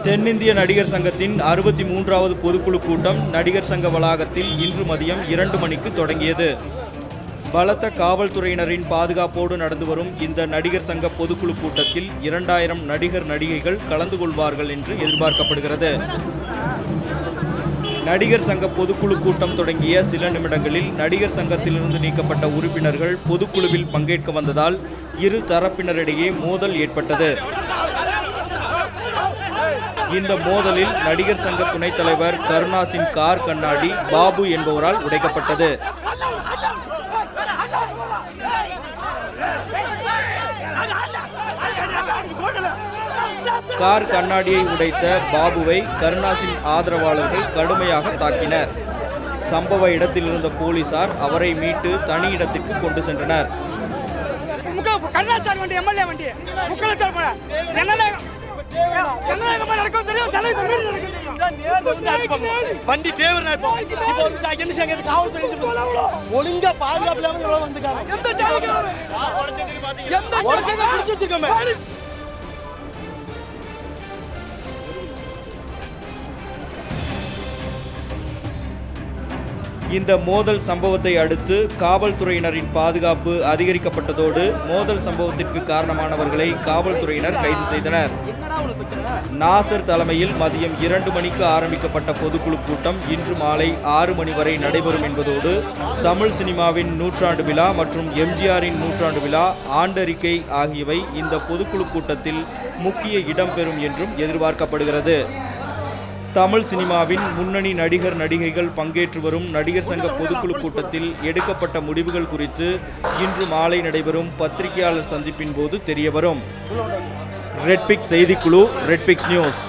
தென்னிந்திய நடிகர் சங்கத்தின் 63வது பொதுக்குழு கூட்டம் நடிகர் சங்க வளாகத்தில் இன்று மதியம் 2 மணிக்கு தொடங்கியது. பலத்த காவல்துறையினரின் பாதுகாப்போடு நடந்து வரும் இந்த நடிகர் சங்க பொதுக்குழு கூட்டத்தில் 2000 நடிகர் நடிகைகள் கலந்து கொள்வார்கள் என்று எதிர்பார்க்கப்படுகிறது. நடிகர் சங்க பொதுக்குழு கூட்டம் தொடங்கிய சில நிமிடங்களில் நடிகர் சங்கத்திலிருந்து நீக்கப்பட்ட உறுப்பினர்கள் பொதுக்குழுவில் பங்கேற்க வந்ததால் இரு தரப்பினரிடையே மோதல் ஏற்பட்டது. இந்த மோதலில் நடிகர் சங்க துணைத் தலைவர் கருணாசின் கார் கண்ணாடி பாபு என்பவரால் உடைக்கப்பட்டது. கார் கண்ணாடியை உடைத்த பாபுவை கருணாசின் ஆதரவாளர்கள் கடுமையாக தாக்கினர். சம்பவ இடத்தில் இருந்த போலீசார் அவரை மீட்டு தனி இடத்திற்கு கொண்டு சென்றனர். வண்டி டிரைவர் ஒழுங்கா பாதுகாப்பு வச்சிருக்கோமே. இந்த மோதல் சம்பவத்தை அடுத்து காவல்துறையினரின் பாதுகாப்பு அதிகரிக்கப்பட்டதோடு மோதல் சம்பவத்திற்கு காரணமானவர்களை காவல்துறையினர் கைது செய்தனர். நாசர் தலைமையில் மதியம் 2 மணிக்கு ஆரம்பிக்கப்பட்ட பொதுக்குழு கூட்டம் இன்று மாலை 6 மணி வரை நடைபெறும் என்பதோடு தமிழ் சினிமாவின் 100ஆண்டு விழா மற்றும் எம்ஜிஆரின் 100ஆண்டு விழா ஆண்டறிக்கை ஆகியவை இந்த பொதுக்குழு கூட்டத்தில் முக்கிய இடம்பெறும் என்றும் எதிர்பார்க்கப்படுகிறது. தமிழ் சினிமாவின் முன்னணி நடிகர் நடிகைகள் பங்கேற்று வரும் நடிகர் சங்க பொதுக்குழு கூட்டத்தில் எடுக்கப்பட்ட முடிவுகள் குறித்து இன்று மாலை நடைபெறும் பத்திரிகையாளர் சந்திப்பின் போது தெரியவரும். ரெட்பிக்ஸ் செய்திக்குழு, ரெட்பிக்ஸ் நியூஸ்.